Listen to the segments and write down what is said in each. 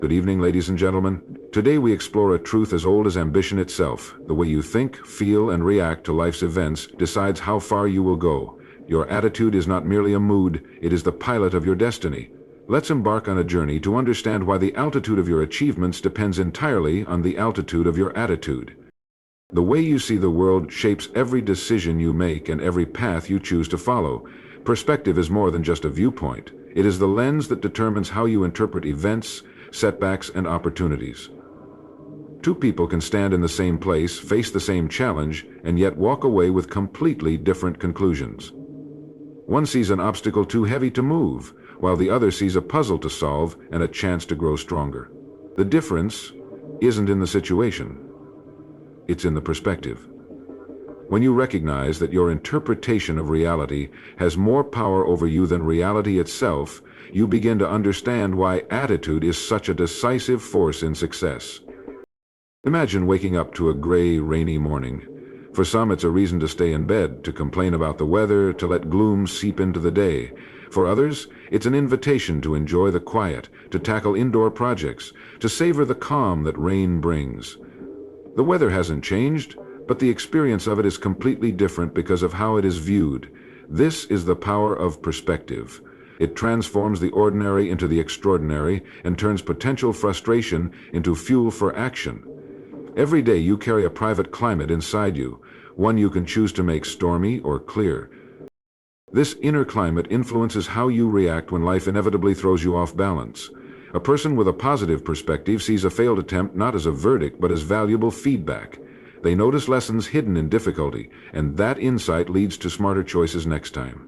Good evening, ladies and gentlemen. Today we explore a truth as old as ambition itself. The way you think, feel, and react to life's events decides how far you will go. Your attitude is not merely a mood, it is the pilot of your destiny. Let's embark on a journey to understand why the altitude of your achievements depends entirely on the altitude of your attitude. The way you see the world shapes every decision you make and every path you choose to follow. Perspective is more than just a viewpoint. It is the lens that determines how you interpret events, setbacks, and opportunities. Two people can stand in the same place, face the same challenge, and yet walk away with completely different conclusions. One sees an obstacle too heavy to move, while the other sees a puzzle to solve and a chance to grow stronger. The difference isn't in the situation, it's in the perspective. When you recognize that your interpretation of reality has more power over you than reality itself, you begin to understand why attitude is such a decisive force in success. Imagine waking up to a gray, rainy morning. For some, it's a reason to stay in bed, to complain about the weather, to let gloom seep into the day. For others, it's an invitation to enjoy the quiet, to tackle indoor projects, to savor the calm that rain brings. The weather hasn't changed, but the experience of it is completely different because of how it is viewed. This is the power of perspective. It transforms the ordinary into the extraordinary and turns potential frustration into fuel for action. Every day you carry a private climate inside you, one you can choose to make stormy or clear. This inner climate influences how you react when life inevitably throws you off balance. A person with a positive perspective sees a failed attempt not as a verdict but as valuable feedback. They notice lessons hidden in difficulty, and that insight leads to smarter choices next time.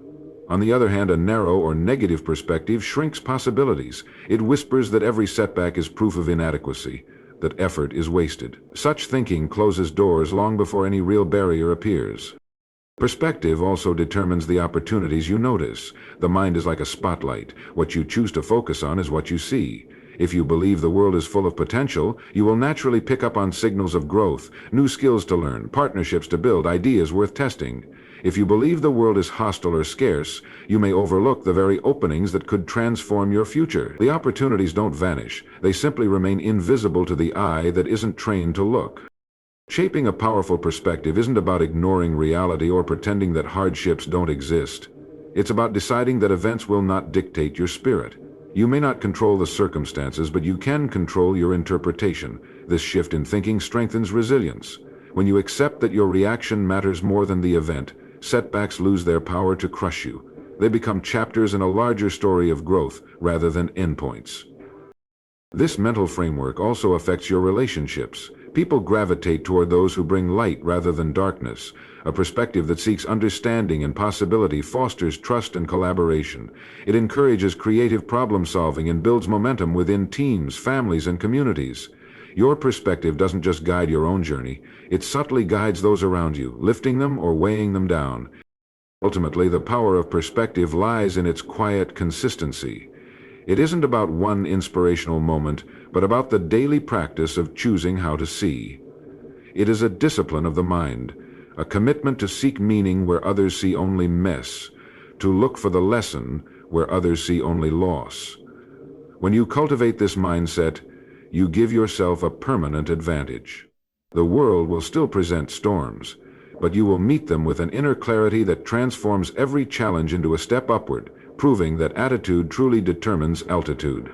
On the other hand, a narrow or negative perspective shrinks possibilities. It whispers that every setback is proof of inadequacy, that effort is wasted. Such thinking closes doors long before any real barrier appears. Perspective also determines the opportunities you notice. The mind is like a spotlight. What you choose to focus on is what you see. If you believe the world is full of potential, you will naturally pick up on signals of growth, new skills to learn, partnerships to build, ideas worth testing. If you believe the world is hostile or scarce, you may overlook the very openings that could transform your future. The opportunities don't vanish. They simply remain invisible to the eye that isn't trained to look. Shaping a powerful perspective isn't about ignoring reality or pretending that hardships don't exist. It's about deciding that events will not dictate your spirit. You may not control the circumstances, but you can control your interpretation. This shift in thinking strengthens resilience. When you accept that your reaction matters more than the event, setbacks lose their power to crush you. They become chapters in a larger story of growth rather than endpoints. This mental framework also affects your relationships. People gravitate toward those who bring light rather than darkness. A perspective that seeks understanding and possibility fosters trust and collaboration. It encourages creative problem-solving and builds momentum within teams, families, and communities. Your perspective doesn't just guide your own journey, it subtly guides those around you, lifting them or weighing them down. Ultimately, the power of perspective lies in its quiet consistency. It isn't about one inspirational moment, but about the daily practice of choosing how to see. It is a discipline of the mind, a commitment to seek meaning where others see only mess, to look for the lesson where others see only loss. When you cultivate this mindset, you give yourself a permanent advantage. The world will still present storms, but you will meet them with an inner clarity that transforms every challenge into a step upward, proving that attitude truly determines altitude.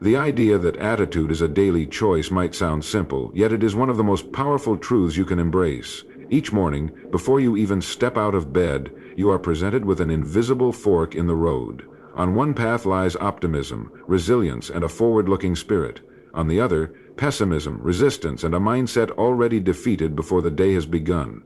The idea that attitude is a daily choice might sound simple, yet it is one of the most powerful truths you can embrace. Each morning, before you even step out of bed, you are presented with an invisible fork in the road. On one path lies optimism, resilience, and a forward-looking spirit. On the other, pessimism, resistance, and a mindset already defeated before the day has begun.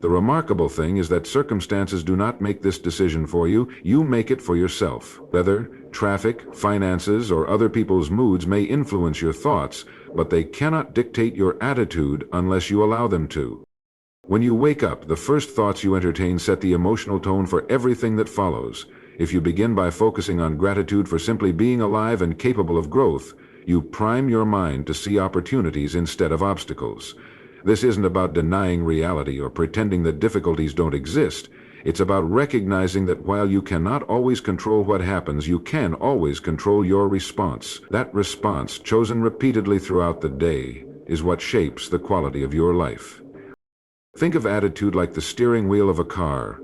The remarkable thing is that circumstances do not make this decision for you, you make it for yourself. Weather, traffic, finances, or other people's moods may influence your thoughts, but they cannot dictate your attitude unless you allow them to. When you wake up, the first thoughts you entertain set the emotional tone for everything that follows. If you begin by focusing on gratitude for simply being alive and capable of growth, you prime your mind to see opportunities instead of obstacles. This isn't about denying reality or pretending that difficulties don't exist. It's about recognizing that while you cannot always control what happens, you can always control your response. That response, chosen repeatedly throughout the day, is what shapes the quality of your life. Think of attitude like the steering wheel of a car.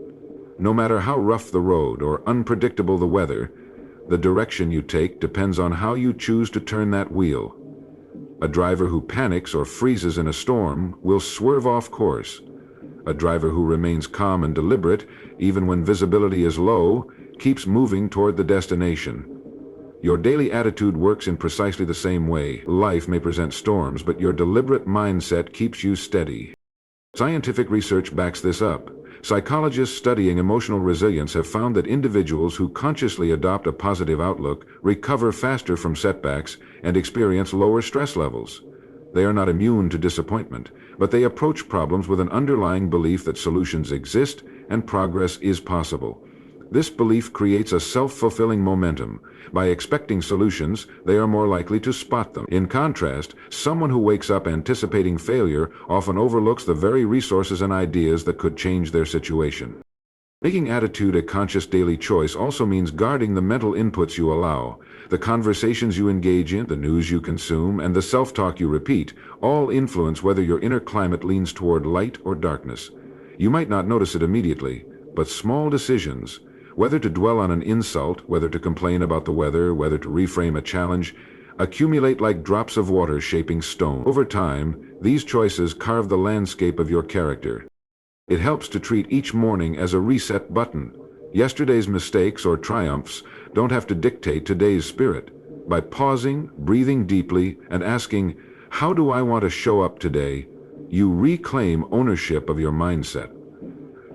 No matter how rough the road or unpredictable the weather, the direction you take depends on how you choose to turn that wheel. A driver who panics or freezes in a storm will swerve off course. A driver who remains calm and deliberate, even when visibility is low, keeps moving toward the destination. Your daily attitude works in precisely the same way. Life may present storms, but your deliberate mindset keeps you steady. Scientific research backs this up. Psychologists studying emotional resilience have found that individuals who consciously adopt a positive outlook recover faster from setbacks and experience lower stress levels. They are not immune to disappointment, but they approach problems with an underlying belief that solutions exist and progress is possible. This belief creates a self-fulfilling momentum. By expecting solutions, they are more likely to spot them. In contrast, someone who wakes up anticipating failure often overlooks the very resources and ideas that could change their situation. Making attitude a conscious daily choice also means guarding the mental inputs you allow. The conversations you engage in, the news you consume, and the self-talk you repeat all influence whether your inner climate leans toward light or darkness. You might not notice it immediately, but small decisions, whether to dwell on an insult, whether to complain about the weather, whether to reframe a challenge, accumulate like drops of water shaping stone. Over time, these choices carve the landscape of your character. It helps to treat each morning as a reset button. Yesterday's mistakes or triumphs don't have to dictate today's spirit. By pausing, breathing deeply, and asking, "How do I want to show up today?" you reclaim ownership of your mindset.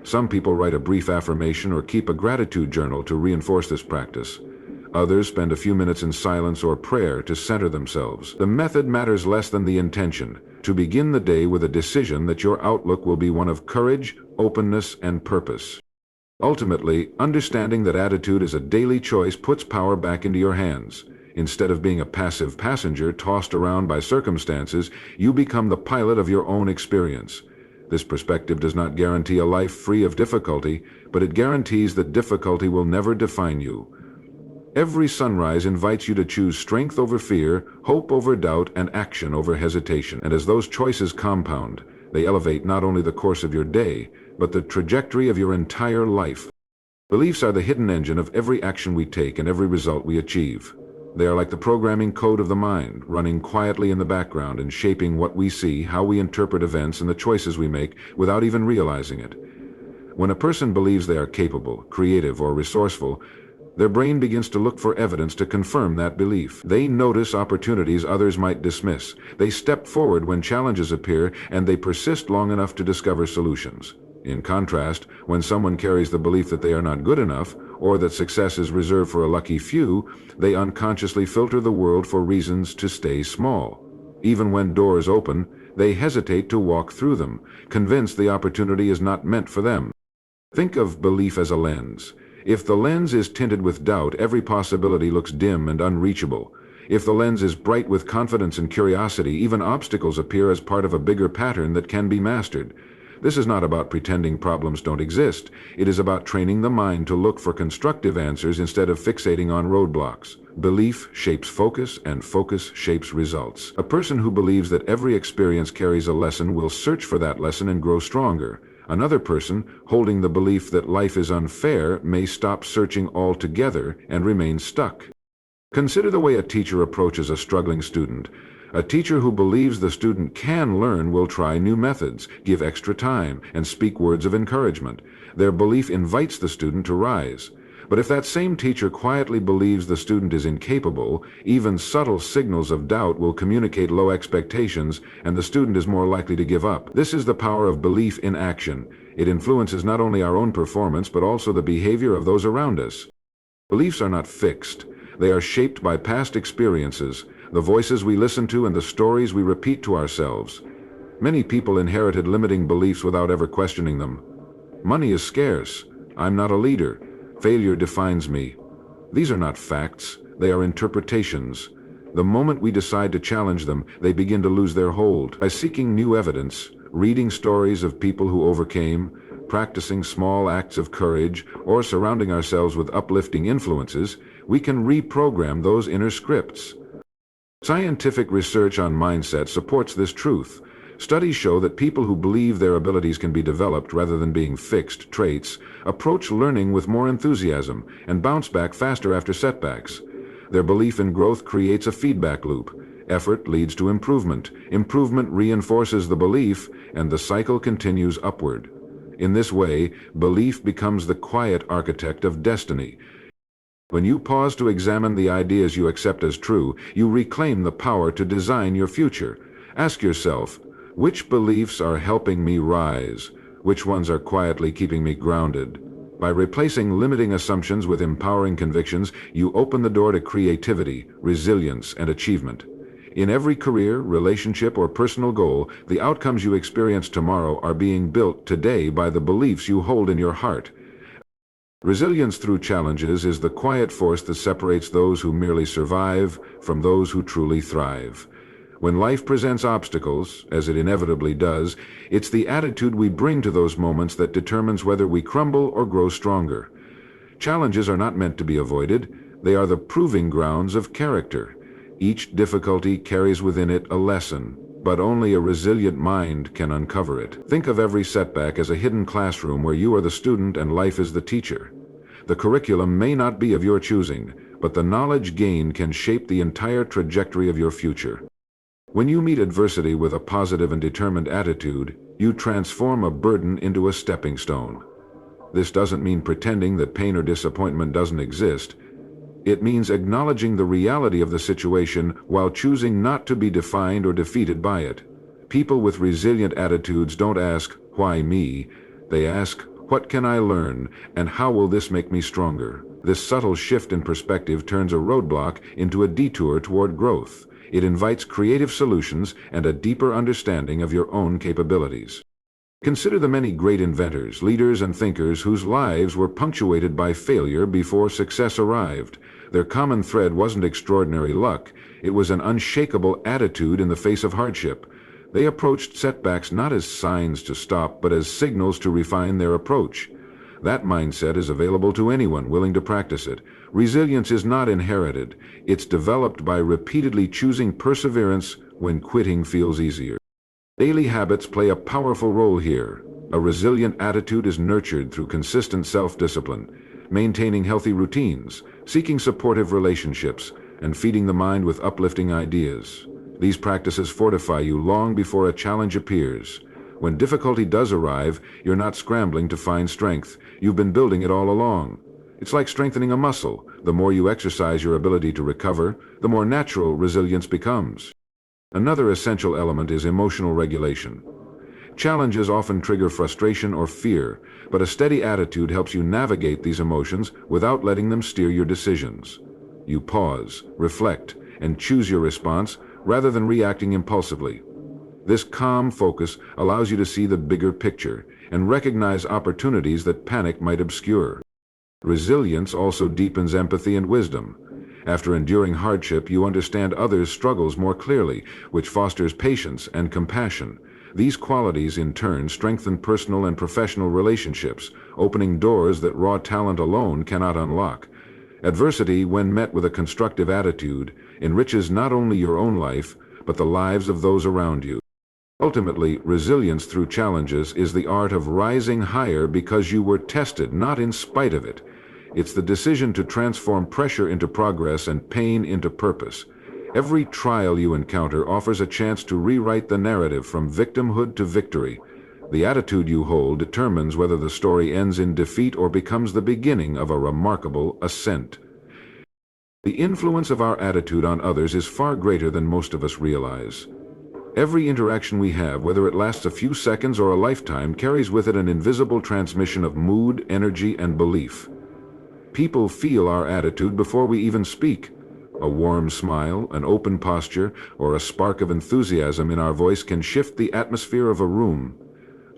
Some people write a brief affirmation or keep a gratitude journal to reinforce this practice. Others spend a few minutes in silence or prayer to center themselves. The method matters less than the intention. To begin the day with a decision that your outlook will be one of courage, openness, and purpose. Ultimately, understanding that attitude is a daily choice puts power back into your hands. Instead of being a passive passenger tossed around by circumstances, you become the pilot of your own experience. This perspective does not guarantee a life free of difficulty, but it guarantees that difficulty will never define you. Every sunrise invites you to choose strength over fear, hope over doubt, and action over hesitation. And as those choices compound, they elevate not only the course of your day, but the trajectory of your entire life. Beliefs are the hidden engine of every action we take and every result we achieve. They are like the programming code of the mind, running quietly in the background and shaping what we see, how we interpret events, and the choices we make without even realizing it. When a person believes they are capable, creative, or resourceful, their brain begins to look for evidence to confirm that belief. They notice opportunities others might dismiss. They step forward when challenges appear, and they persist long enough to discover solutions. In contrast, when someone carries the belief that they are not good enough, or that success is reserved for a lucky few, they unconsciously filter the world for reasons to stay small. Even when doors open, they hesitate to walk through them, convinced the opportunity is not meant for them. Think of belief as a lens. If the lens is tinted with doubt, every possibility looks dim and unreachable. If the lens is bright with confidence and curiosity, even obstacles appear as part of a bigger pattern that can be mastered. This is not about pretending problems don't exist. It is about training the mind to look for constructive answers instead of fixating on roadblocks. Belief shapes focus, and focus shapes results. A person who believes that every experience carries a lesson will search for that lesson and grow stronger. Another person, holding the belief that life is unfair, may stop searching altogether and remain stuck. Consider the way a teacher approaches a struggling student. A teacher who believes the student can learn will try new methods, give extra time, and speak words of encouragement. Their belief invites the student to rise. But if that same teacher quietly believes the student is incapable, even subtle signals of doubt will communicate low expectations, and the student is more likely to give up. This is the power of belief in action. It influences not only our own performance, but also the behavior of those around us. Beliefs are not fixed. They are shaped by past experiences, the voices we listen to, and the stories we repeat to ourselves. Many people inherited limiting beliefs without ever questioning them. Money is scarce. I'm not a leader. Failure defines me. These are not facts. They are interpretations. The moment we decide to challenge them, they begin to lose their hold. By seeking new evidence, reading stories of people who overcame, practicing small acts of courage or surrounding ourselves with uplifting influences, we can reprogram those inner scripts. Scientific research on mindset supports this truth. Studies show that people who believe their abilities can be developed rather than being fixed traits approach learning with more enthusiasm and bounce back faster after setbacks. Their belief in growth creates a feedback loop. Effort leads to improvement. Improvement reinforces the belief, and the cycle continues upward. In this way, belief becomes the quiet architect of destiny. When you pause to examine the ideas you accept as true, you reclaim the power to design your future. Ask yourself, which beliefs are helping me rise? Which ones are quietly keeping me grounded? By replacing limiting assumptions with empowering convictions, you open the door to creativity, resilience, and achievement. In every career, relationship, or personal goal, the outcomes you experience tomorrow are being built today by the beliefs you hold in your heart. Resilience through challenges is the quiet force that separates those who merely survive from those who truly thrive. When life presents obstacles, as it inevitably does, it's the attitude we bring to those moments that determines whether we crumble or grow stronger. Challenges are not meant to be avoided. They are the proving grounds of character. Each difficulty carries within it a lesson, but only a resilient mind can uncover it. Think of every setback as a hidden classroom where you are the student and life is the teacher. The curriculum may not be of your choosing, but the knowledge gained can shape the entire trajectory of your future. When you meet adversity with a positive and determined attitude, you transform a burden into a stepping stone. This doesn't mean pretending that pain or disappointment doesn't exist. It means acknowledging the reality of the situation while choosing not to be defined or defeated by it. People with resilient attitudes don't ask, "Why me?" They ask, "What can I learn, and how will this make me stronger?" This subtle shift in perspective turns a roadblock into a detour toward growth. It invites creative solutions and a deeper understanding of your own capabilities. Consider the many great inventors, leaders, and thinkers whose lives were punctuated by failure before success arrived. Their common thread wasn't extraordinary luck, it was an unshakable attitude in the face of hardship. They approached setbacks not as signs to stop, but as signals to refine their approach. That mindset is available to anyone willing to practice it. Resilience is not inherited. It's developed by repeatedly choosing perseverance when quitting feels easier. Daily habits play a powerful role here. A resilient attitude is nurtured through consistent self-discipline, maintaining healthy routines, seeking supportive relationships, and feeding the mind with uplifting ideas. These practices fortify you long before a challenge appears. When difficulty does arrive, you're not scrambling to find strength. You've been building it all along. It's like strengthening a muscle. The more you exercise your ability to recover, the more natural resilience becomes. Another essential element is emotional regulation. Challenges often trigger frustration or fear, but a steady attitude helps you navigate these emotions without letting them steer your decisions. You pause, reflect, and choose your response rather than reacting impulsively. This calm focus allows you to see the bigger picture and recognize opportunities that panic might obscure. Resilience also deepens empathy and wisdom. After enduring hardship, you understand others' struggles more clearly, which fosters patience and compassion. These qualities, in turn, strengthen personal and professional relationships, opening doors that raw talent alone cannot unlock. Adversity, when met with a constructive attitude, enriches not only your own life, but the lives of those around you. Ultimately, resilience through challenges is the art of rising higher because you were tested, not in spite of it. It's the decision to transform pressure into progress and pain into purpose. Every trial you encounter offers a chance to rewrite the narrative from victimhood to victory. The attitude you hold determines whether the story ends in defeat or becomes the beginning of a remarkable ascent. The influence of our attitude on others is far greater than most of us realize. Every interaction we have, whether it lasts a few seconds or a lifetime, carries with it an invisible transmission of mood, energy, and belief. People feel our attitude before we even speak. A warm smile, an open posture, or a spark of enthusiasm in our voice can shift the atmosphere of a room.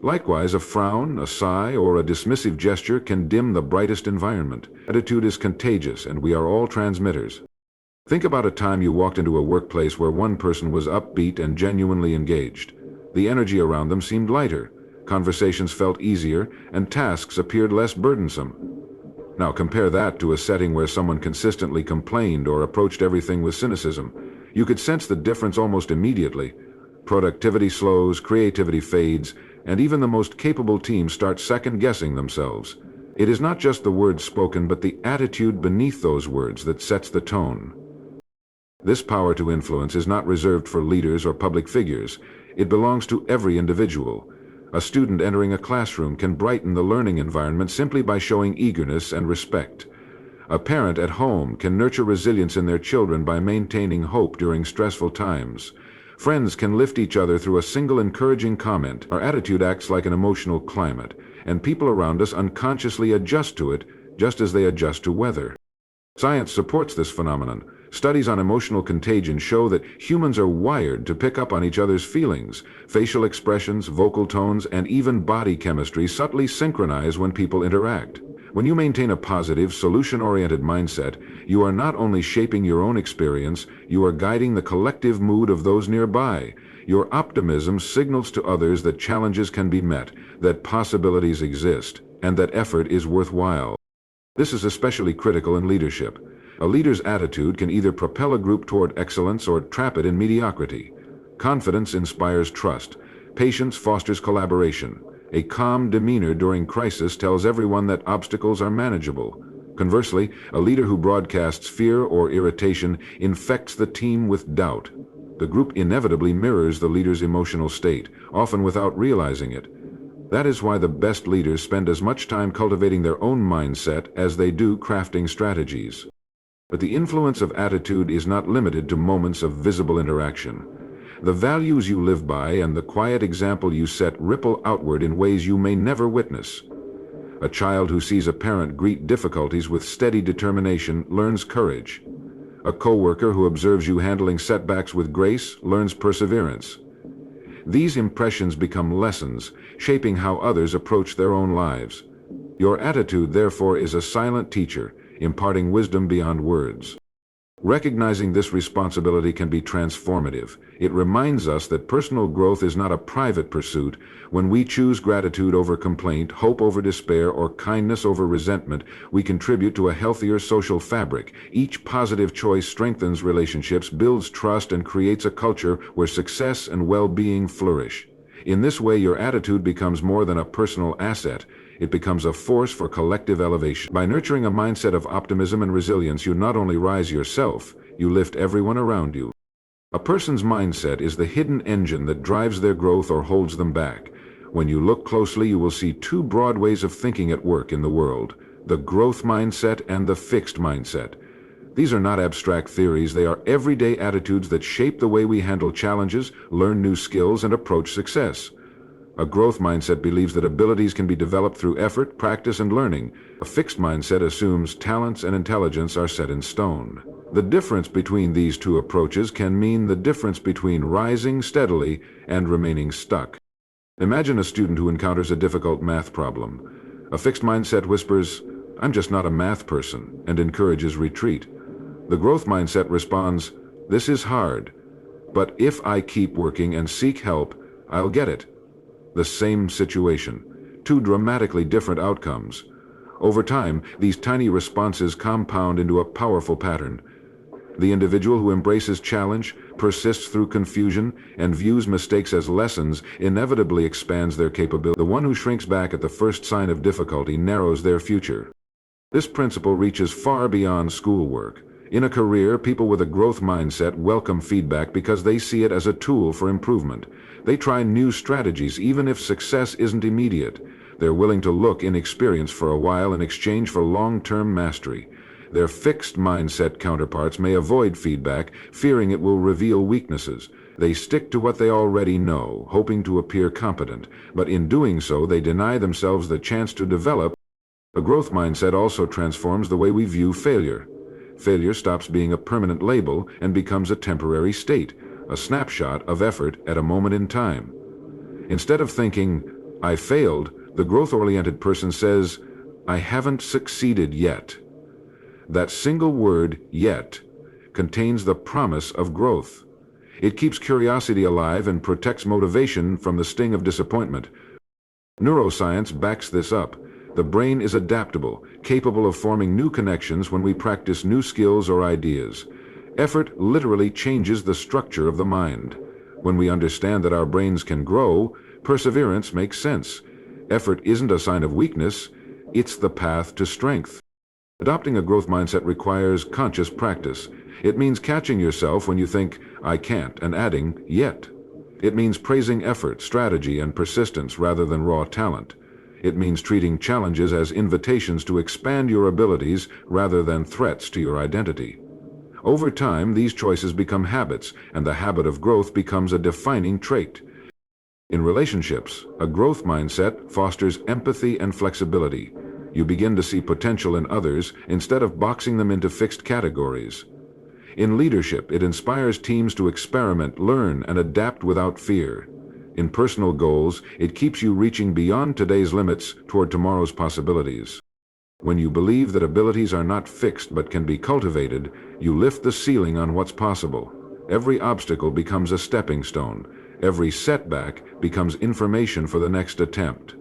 Likewise, a frown, a sigh, or a dismissive gesture can dim the brightest environment. Attitude is contagious, and we are all transmitters. Think about a time you walked into a workplace where one person was upbeat and genuinely engaged. The energy around them seemed lighter. conversations felt easier, and tasks appeared less burdensome. Now compare that to a setting where someone consistently complained or approached everything with cynicism. You could sense the difference almost immediately. Productivity slows, creativity fades, and even the most capable teams start second-guessing themselves. It is not just the words spoken, but the attitude beneath those words that sets the tone. This power to influence is not reserved for leaders or public figures. It belongs to every individual. A student entering a classroom can brighten the learning environment simply by showing eagerness and respect. A parent at home can nurture resilience in their children by maintaining hope during stressful times. Friends can lift each other through a single encouraging comment. Our attitude acts like an emotional climate, and people around us unconsciously adjust to it just as they adjust to weather. Science supports this phenomenon. Studies on emotional contagion show that humans are wired to pick up on each other's feelings. Facial expressions, vocal tones, and even body chemistry subtly synchronize when people interact. When you maintain a positive, solution-oriented mindset, you are not only shaping your own experience, you are guiding the collective mood of those nearby. Your optimism signals to others that challenges can be met, that possibilities exist, and that effort is worthwhile. This is especially critical in leadership. A leader's attitude can either propel a group toward excellence or trap it in mediocrity. Confidence inspires trust. Patience fosters collaboration. A calm demeanor during crisis tells everyone that obstacles are manageable. Conversely, a leader who broadcasts fear or irritation infects the team with doubt. The group inevitably mirrors the leader's emotional state, often without realizing it. That is why the best leaders spend as much time cultivating their own mindset as they do crafting strategies. But the influence of attitude is not limited to moments of visible interaction. The values you live by and the quiet example you set ripple outward in ways you may never witness. A child who sees a parent greet difficulties with steady determination learns courage. A coworker who observes you handling setbacks with grace learns perseverance. These impressions become lessons, shaping how others approach their own lives. Your attitude, therefore, is a silent teacher, imparting wisdom beyond words. Recognizing this responsibility can be transformative. It reminds us that personal growth is not a private pursuit. When we choose gratitude over complaint, hope over despair, or kindness over resentment, we contribute to a healthier social fabric. Each positive choice strengthens relationships, builds trust, and creates a culture where success and well-being flourish. In this way, your attitude becomes more than a personal asset. It becomes a force for collective elevation. By nurturing a mindset of optimism and resilience, you not only rise yourself, you lift everyone around you. A person's mindset is the hidden engine that drives their growth or holds them back. When you look closely, you will see two broad ways of thinking at work in the world: the growth mindset and the fixed mindset. These are not abstract theories, they are everyday attitudes that shape the way we handle challenges, learn new skills, and approach success. A growth mindset believes that abilities can be developed through effort, practice, and learning. A fixed mindset assumes talents and intelligence are set in stone. The difference between these two approaches can mean the difference between rising steadily and remaining stuck. Imagine a student who encounters a difficult math problem. A fixed mindset whispers, "I'm just not a math person," and encourages retreat. The growth mindset responds, "This is hard, but if I keep working and seek help, I'll get it." The same situation, two dramatically different outcomes. Over time, these tiny responses compound into a powerful pattern. The individual who embraces challenge, persists through confusion, and views mistakes as lessons inevitably expands their capability. The one who shrinks back at the first sign of difficulty narrows their future. This principle reaches far beyond schoolwork. In a career, people with a growth mindset welcome feedback because they see it as a tool for improvement. They try new strategies even if success isn't immediate. They're willing to look inexperienced for a while in exchange for long-term mastery. Their fixed mindset counterparts may avoid feedback, fearing it will reveal weaknesses. They stick to what they already know, hoping to appear competent, but in doing so they deny themselves the chance to develop. A growth mindset also transforms the way we view failure. Failure stops being a permanent label and becomes a temporary state, a snapshot of effort at a moment in time. Instead of thinking, "I failed," the growth-oriented person says, "I haven't succeeded yet." That single word, "yet," contains the promise of growth. It keeps curiosity alive and protects motivation from the sting of disappointment. Neuroscience backs this up. The brain is adaptable, capable of forming new connections when we practice new skills or ideas. Effort literally changes the structure of the mind. When we understand that our brains can grow, perseverance makes sense. Effort isn't a sign of weakness, it's the path to strength. Adopting a growth mindset requires conscious practice. It means catching yourself when you think, I can't, and adding, yet. It means praising effort, strategy, and persistence rather than raw talent. It means treating challenges as invitations to expand your abilities rather than threats to your identity. Over time, these choices become habits, and the habit of growth becomes a defining trait. In relationships, a growth mindset fosters empathy and flexibility. You begin to see potential in others instead of boxing them into fixed categories. In leadership, it inspires teams to experiment, learn, and adapt without fear. In personal goals, it keeps you reaching beyond today's limits toward tomorrow's possibilities. When you believe that abilities are not fixed but can be cultivated, you lift the ceiling on what's possible. Every obstacle becomes a stepping stone. Every setback becomes information for the next attempt.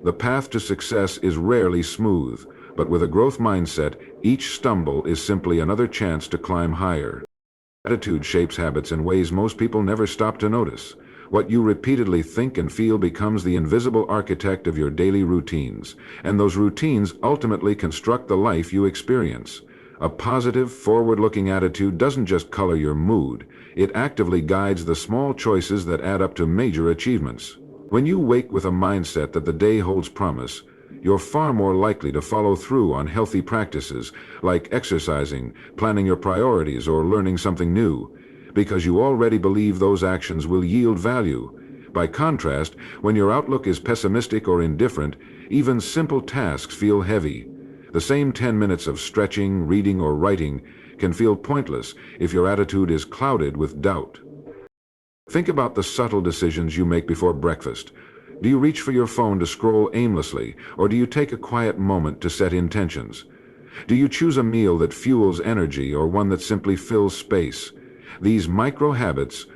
The path to success is rarely smooth, but with a growth mindset, each stumble is simply another chance to climb higher. Attitude shapes habits in ways most people never stop to notice. What you repeatedly think and feel becomes the invisible architect of your daily routines, and those routines ultimately construct the life you experience. A positive, forward-looking attitude doesn't just color your mood, it actively guides the small choices that add up to major achievements. When you wake with a mindset that the day holds promise, you're far more likely to follow through on healthy practices like exercising, planning your priorities, or learning something new, because you already believe those actions will yield value. By contrast, when your outlook is pessimistic or indifferent, even simple tasks feel heavy. The same 10 minutes of stretching, reading, or writing can feel pointless if your attitude is clouded with doubt. Think about the subtle decisions you make before breakfast. Do you reach for your phone to scroll aimlessly, or do you take a quiet moment to set intentions? Do you choose a meal that fuels energy or one that simply fills space? These micro habits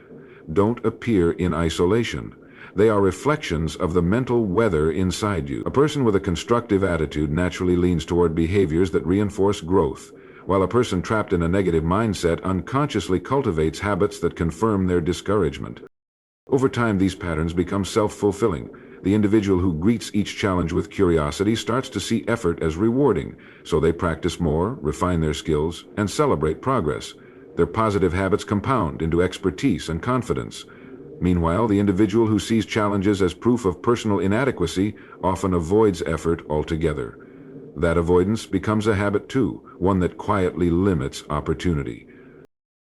don't appear in isolation. They are reflections of the mental weather inside you. A person with a constructive attitude naturally leans toward behaviors that reinforce growth, while a person trapped in a negative mindset unconsciously cultivates habits that confirm their discouragement. Over time, these patterns become self-fulfilling. The individual who greets each challenge with curiosity starts to see effort as rewarding, so they practice more, refine their skills, and celebrate progress. Their positive habits compound into expertise and confidence. Meanwhile, the individual who sees challenges as proof of personal inadequacy often avoids effort altogether. That avoidance becomes a habit too, one that quietly limits opportunity.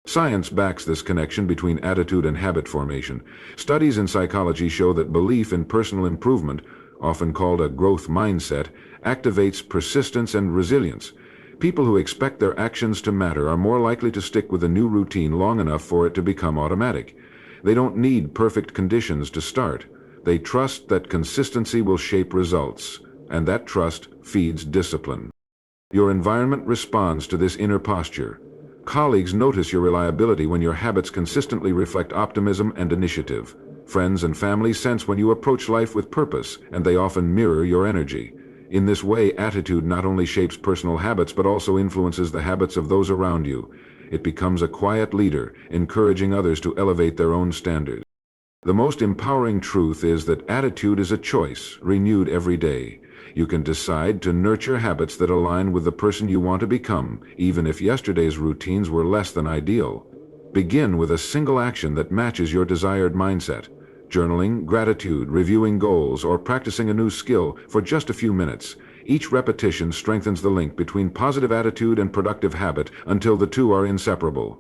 Science backs this connection between attitude and habit formation. Studies in psychology show that belief in personal improvement, often called a growth mindset, activates persistence and resilience. People who expect their actions to matter are more likely to stick with a new routine long enough for it to become automatic. They don't need perfect conditions to start. They trust that consistency will shape results, and that trust feeds discipline. Your environment responds to this inner posture. Colleagues notice your reliability when your habits consistently reflect optimism and initiative. Friends and family sense when you approach life with purpose, and they often mirror your energy. In this way, attitude not only shapes personal habits but also influences the habits of those around you. It becomes a quiet leader, encouraging others to elevate their own standards. The most empowering truth is that attitude is a choice, renewed every day. You can decide to nurture habits that align with the person you want to become, even if yesterday's routines were less than ideal. Begin with a single action that matches your desired mindset. Journaling, gratitude, reviewing goals, or practicing a new skill for just a few minutes. Each repetition strengthens the link between positive attitude and productive habit until the two are inseparable.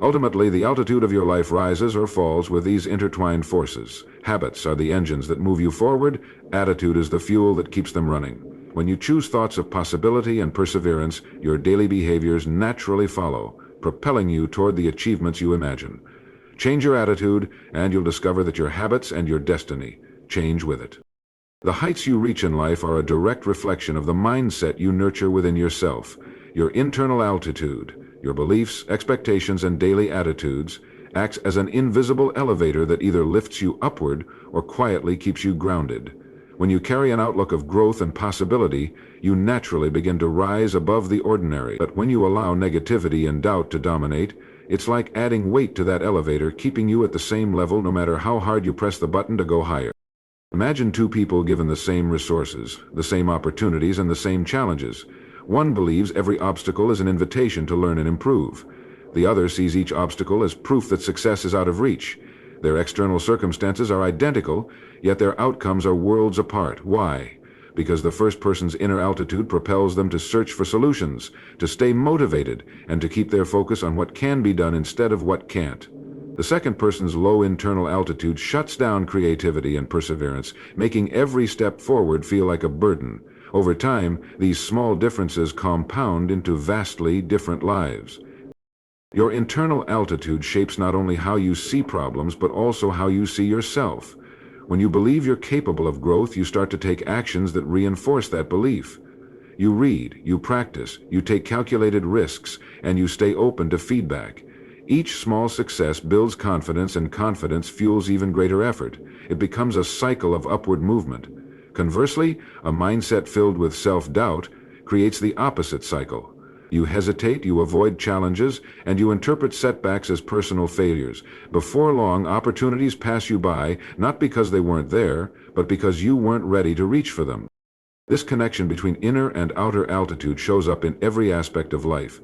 Ultimately, the altitude of your life rises or falls with these intertwined forces. Habits are the engines that move you forward, attitude is the fuel that keeps them running. When you choose thoughts of possibility and perseverance, your daily behaviors naturally follow, propelling you toward the achievements you imagine. Change your attitude, and you'll discover that your habits and your destiny change with it. The heights you reach in life are a direct reflection of the mindset you nurture within yourself. Your internal altitude, your beliefs, expectations, and daily attitudes acts as an invisible elevator that either lifts you upward or quietly keeps you grounded. When you carry an outlook of growth and possibility, you naturally begin to rise above the ordinary. But when you allow negativity and doubt to dominate, it's like adding weight to that elevator, keeping you at the same level no matter how hard you press the button to go higher. Imagine two people given the same resources, the same opportunities, and the same challenges. One believes every obstacle is an invitation to learn and improve. The other sees each obstacle as proof that success is out of reach. Their external circumstances are identical, yet their outcomes are worlds apart. Why? Because the first person's inner altitude propels them to search for solutions, to stay motivated, and to keep their focus on what can be done instead of what can't. The second person's low internal altitude shuts down creativity and perseverance, making every step forward feel like a burden. Over time, these small differences compound into vastly different lives. Your internal altitude shapes not only how you see problems, but also how you see yourself. When you believe you're capable of growth, you start to take actions that reinforce that belief. You read, you practice, you take calculated risks, and you stay open to feedback. Each small success builds confidence, and confidence fuels even greater effort. It becomes a cycle of upward movement. Conversely, a mindset filled with self-doubt creates the opposite cycle. You hesitate, you avoid challenges, and you interpret setbacks as personal failures. Before long, opportunities pass you by, not because they weren't there, but because you weren't ready to reach for them. This connection between inner and outer altitude shows up in every aspect of life.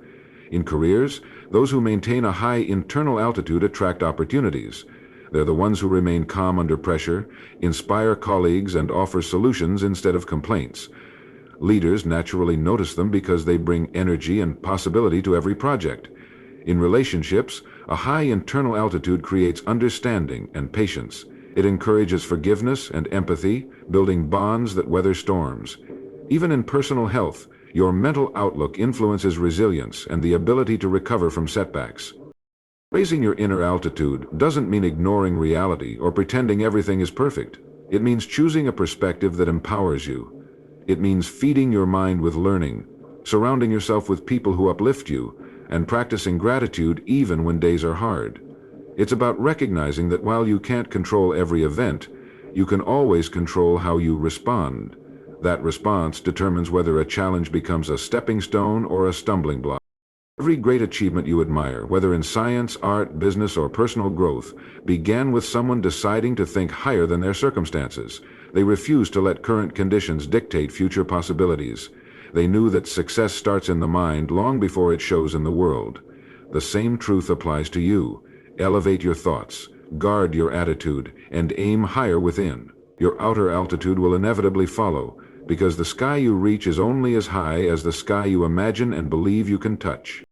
In careers, those who maintain a high internal altitude attract opportunities. They're the ones who remain calm under pressure, inspire colleagues, and offer solutions instead of complaints. Leaders naturally notice them because they bring energy and possibility to every project. In relationships, a high internal altitude creates understanding and patience. It encourages forgiveness and empathy, building bonds that weather storms. Even in personal health, your mental outlook influences resilience and the ability to recover from setbacks. Raising your inner altitude doesn't mean ignoring reality or pretending everything is perfect. It means choosing a perspective that empowers you. It means feeding your mind with learning, surrounding yourself with people who uplift you, and practicing gratitude even when days are hard. It's about recognizing that while you can't control every event, you can always control how you respond. That response determines whether a challenge becomes a stepping stone or a stumbling block. Every great achievement you admire, whether in science, art, business, or personal growth, began with someone deciding to think higher than their circumstances. They refused to let current conditions dictate future possibilities. They knew that success starts in the mind long before it shows in the world. The same truth applies to you. Elevate your thoughts, guard your attitude, and aim higher within. Your outer altitude will inevitably follow, because the sky you reach is only as high as the sky you imagine and believe you can touch.